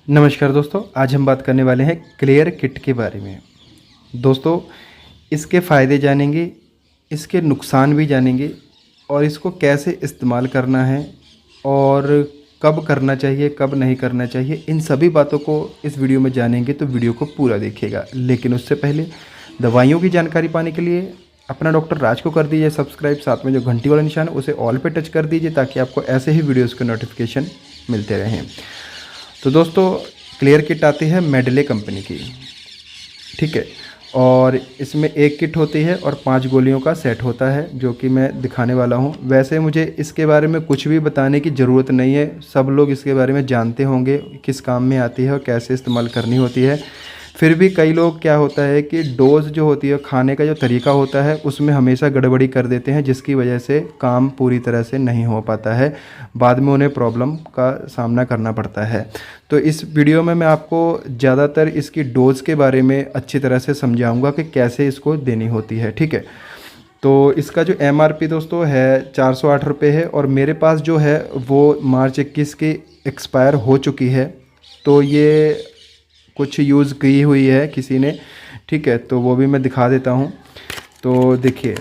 नमस्कार दोस्तों, आज हम बात करने वाले हैं क्लियर किट के बारे में। दोस्तों, इसके फ़ायदे जानेंगे, इसके नुकसान भी जानेंगे और इसको कैसे इस्तेमाल करना है और कब करना चाहिए, कब नहीं करना चाहिए, इन सभी बातों को इस वीडियो में जानेंगे। तो वीडियो को पूरा देखिएगा। लेकिन उससे पहले दवाइयों की जानकारी पाने के लिए अपना डॉक्टर राज को कर दीजिए सब्सक्राइब, साथ में जो घंटी वाला निशान है उसे ऑल पे टच कर दीजिए ताकि आपको ऐसे ही वीडियोज़ के नोटिफिकेशन मिलते रहें। तो दोस्तों, क्लियर किट आती है मेडले कंपनी की, ठीक है। और इसमें एक किट होती है और 5 गोलियों का सेट होता है जो कि मैं दिखाने वाला हूँ। वैसे मुझे इसके बारे में कुछ भी बताने की ज़रूरत नहीं है, सब लोग इसके बारे में जानते होंगे किस काम में आती है और कैसे इस्तेमाल करनी होती है। फिर भी कई लोग क्या होता है कि डोज़ जो होती है, खाने का जो तरीका होता है, उसमें हमेशा गड़बड़ी कर देते हैं, जिसकी वजह से काम पूरी तरह से नहीं हो पाता है। बाद में उन्हें प्रॉब्लम का सामना करना पड़ता है। तो इस वीडियो में मैं आपको ज़्यादातर इसकी डोज़ के बारे में अच्छी तरह से समझाऊंगा कि कैसे इसको देनी होती है, ठीक है। तो इसका जो MRP दोस्तों है 408 रुपये है और मेरे पास जो है वो मार्च 21 की एक्सपायर हो चुकी है। तो ये कुछ यूज़ की हुई है किसी ने, ठीक है, तो वो भी मैं दिखा देता हूँ। तो देखिए,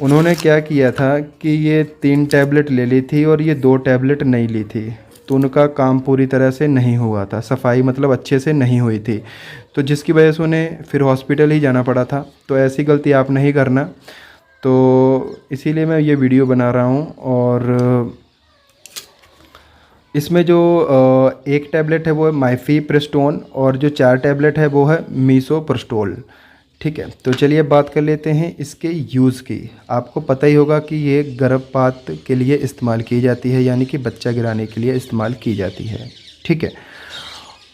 उन्होंने क्या किया था कि ये 3 टैबलेट ले ली थी और ये 2 टैबलेट नहीं ली थी, तो उनका काम पूरी तरह से नहीं हुआ था, सफाई मतलब अच्छे से नहीं हुई थी, तो जिसकी वजह से उन्हें फिर हॉस्पिटल ही जाना पड़ा था। तो ऐसी गलती आप नहीं करना, तो इसीलिए मैं ये वीडियो बना रहा हूँ। और इसमें जो 1 टैबलेट है वो है माइफी प्रेस्टोन और जो 4 टैबलेट है वो है मीसोप्रोस्टोल, ठीक है। तो चलिए बात कर लेते हैं इसके यूज़ की। आपको पता ही होगा कि ये गर्भपात के लिए इस्तेमाल की जाती है, यानी कि बच्चा गिराने के लिए इस्तेमाल की जाती है, ठीक है।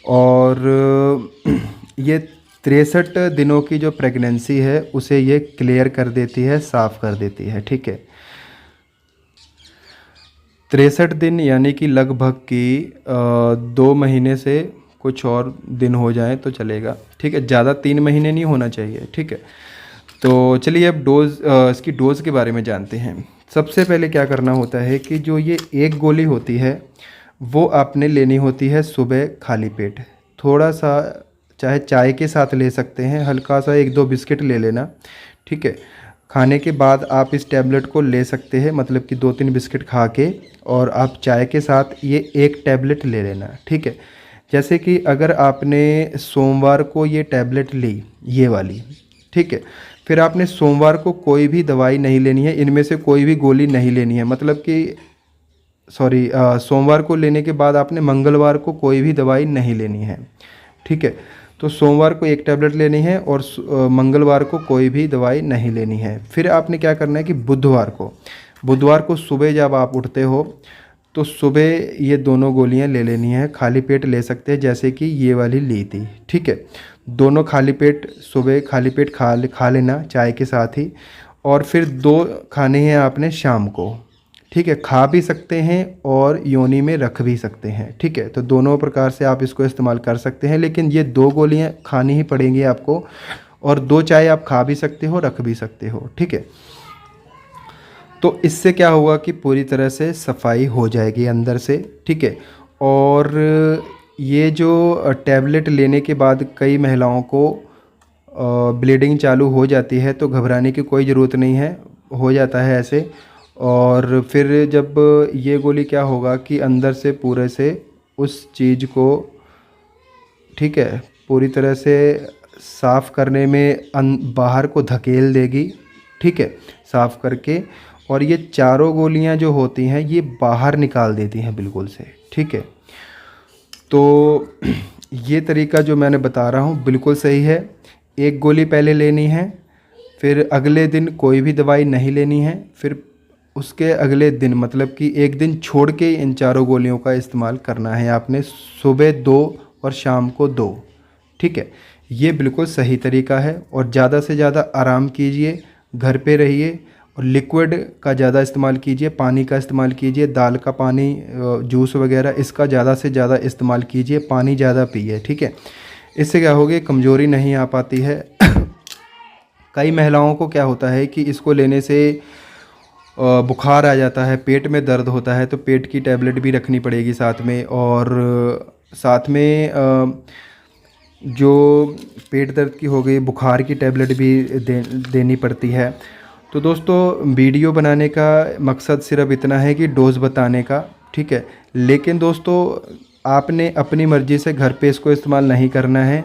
और ये 63 दिनों की जो प्रेगनेंसी है उसे ये क्लियर कर देती है, साफ़ कर देती है, ठीक है। 63 दिन यानी कि लगभग की 2 महीने से कुछ और दिन हो जाए तो चलेगा, ठीक है। ज़्यादा 3 महीने नहीं होना चाहिए, ठीक है। तो चलिए अब इसकी डोज़ के बारे में जानते हैं। सबसे पहले क्या करना होता है कि जो ये 1 गोली होती है वो आपने लेनी होती है सुबह खाली पेट। थोड़ा सा चाहे चाय के साथ ले सकते हैं, हल्का सा 1-2 बिस्किट ले लेना, ठीक है। खाने के बाद आप इस टैबलेट को ले सकते हैं, मतलब कि 2-3 बिस्किट खा के, और आप चाय के साथ ये 1 टैबलेट ले लेना, ठीक है। जैसे कि अगर आपने सोमवार को ये टैबलेट ली, ये वाली, ठीक है, फिर आपने सोमवार को कोई भी दवाई नहीं लेनी है, इनमें से कोई भी गोली नहीं लेनी है, मतलब कि सोमवार को लेने के बाद आपने मंगलवार को कोई भी दवाई नहीं लेनी है, ठीक है। तो सोमवार को 1 टैबलेट लेनी है और मंगलवार को कोई भी दवाई नहीं लेनी है। फिर आपने क्या करना है कि बुधवार को सुबह जब आप उठते हो तो सुबह ये दोनों गोलियां ले लेनी है, खाली पेट ले सकते हैं जैसे कि ये वाली ली थी, ठीक है। दोनों खाली पेट सुबह खाली पेट खा लेना चाय के साथ ही, और फिर 2 खाने हैं आपने शाम को, ठीक है। खा भी सकते हैं और योनि में रख भी सकते हैं, ठीक है। तो दोनों प्रकार से आप इसको इस्तेमाल कर सकते हैं, लेकिन ये 2 गोलियां खानी ही पड़ेंगी आपको, और 2 चाय आप खा भी सकते हो, रख भी सकते हो, ठीक है। तो इससे क्या होगा कि पूरी तरह से सफाई हो जाएगी अंदर से, ठीक है। और ये जो टैबलेट लेने के बाद कई महिलाओं को ब्लीडिंग चालू हो जाती है, तो घबराने की कोई ज़रूरत नहीं है, हो जाता है ऐसे। और फिर जब ये गोली क्या होगा कि अंदर से पूरे से उस चीज़ को, ठीक है, पूरी तरह से साफ़ करने में बाहर को धकेल देगी, ठीक है, साफ़ करके। और ये चारों गोलियां जो होती हैं ये बाहर निकाल देती हैं बिल्कुल से, ठीक है। तो ये तरीका जो मैंने बता रहा हूँ बिल्कुल सही है। 1 गोली पहले लेनी है, फिर अगले दिन कोई भी दवाई नहीं लेनी है, फिर उसके अगले दिन मतलब कि 1 दिन छोड़ के इन चारों गोलियों का इस्तेमाल करना है आपने, सुबह 2 और शाम को 2, ठीक है। ये बिल्कुल सही तरीका है। और ज़्यादा से ज़्यादा आराम कीजिए, घर पे रहिए और लिक्विड का ज़्यादा इस्तेमाल कीजिए, पानी का इस्तेमाल कीजिए, दाल का पानी, जूस वगैरह, इसका ज़्यादा से ज़्यादा इस्तेमाल कीजिए, पानी ज़्यादा पिए, ठीक है। इससे क्या होगी, कमज़ोरी नहीं आ पाती है। कई महिलाओं को क्या होता है कि इसको लेने से बुखार आ जाता है, पेट में दर्द होता है, तो पेट की टैबलेट भी रखनी पड़ेगी साथ में, और साथ में जो पेट दर्द की हो गई, बुखार की टैबलेट भी देनी पड़ती है। तो दोस्तों वीडियो बनाने का मकसद सिर्फ इतना है कि डोज़ बताने का, ठीक है। लेकिन दोस्तों आपने अपनी मर्ज़ी से घर पे इसको इस्तेमाल नहीं करना है,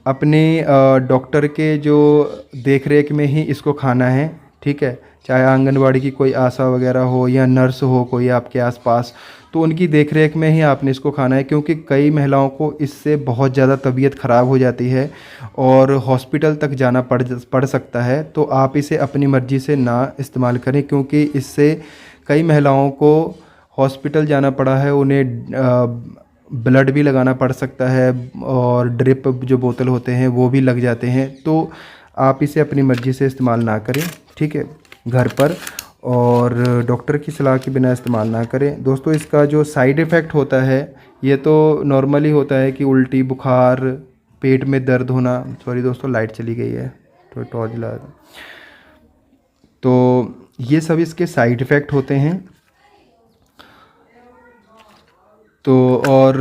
अपने डॉक्टर के जो देख रेख में ही इसको खाना है, ठीक है। चाहे आंगनवाड़ी की कोई आशा वगैरह हो या नर्स हो कोई आपके आसपास, तो उनकी देख रेख में ही आपने इसको खाना है, क्योंकि कई महिलाओं को इससे बहुत ज़्यादा तबीयत ख़राब हो जाती है और हॉस्पिटल तक जाना पड़ सकता है। तो आप इसे अपनी मर्ज़ी से ना इस्तेमाल करें, क्योंकि इससे कई महिलाओं को हॉस्पिटल जाना पड़ा है, उन्हें ब्लड भी लगाना पड़ सकता है और ड्रिप जो बोतल होते हैं वो भी लग जाते हैं। तो आप इसे अपनी मर्ज़ी से इस्तेमाल ना करें, ठीक है, घर पर, और डॉक्टर की सलाह के बिना इस्तेमाल ना करें। दोस्तों इसका जो साइड इफ़ेक्ट होता है ये तो नॉर्मली होता है कि उल्टी, बुखार, पेट में दर्द होना। सॉरी दोस्तों लाइट चली गई है तो टॉर्च जला। तो ये सब इसके साइड इफ़ेक्ट होते हैं। तो और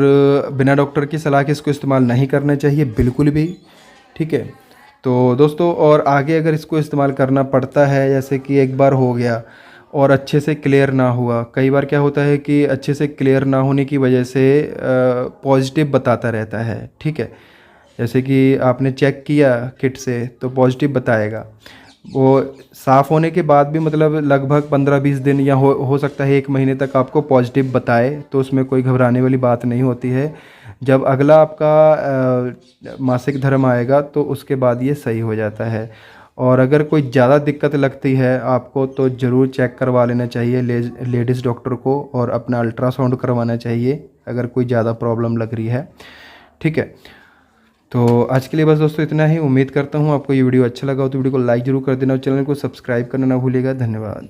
बिना डॉक्टर की सलाह के इसको इस्तेमाल नहीं करना चाहिए बिल्कुल भी, ठीक है। तो दोस्तों और आगे अगर इसको इस्तेमाल करना पड़ता है, जैसे कि एक बार हो गया और अच्छे से क्लियर ना हुआ, कई बार क्या होता है कि अच्छे से क्लियर ना होने की वजह से पॉजिटिव बताता रहता है, ठीक है। जैसे कि आपने चेक किया किट से तो पॉजिटिव बताएगा, वो साफ़ होने के बाद भी मतलब लगभग 15-20 दिन या हो सकता है 1 महीने तक आपको पॉजिटिव बताए, तो उसमें कोई घबराने वाली बात नहीं होती है। जब अगला आपका मासिक धर्म आएगा तो उसके बाद ये सही हो जाता है। और अगर कोई ज़्यादा दिक्कत लगती है आपको तो ज़रूर चेक करवा लेना चाहिए लेडीज़ डॉक्टर को, और अपना अल्ट्रासाउंड करवाना चाहिए अगर कोई ज़्यादा प्रॉब्लम लग रही है, ठीक है। तो आज के लिए बस दोस्तों इतना ही। उम्मीद करता हूँ आपको ये वीडियो अच्छा लगा हो तो वीडियो को लाइक ज़रूर कर देना और चैनल को सब्सक्राइब करना ना भूलिएगा। धन्यवाद।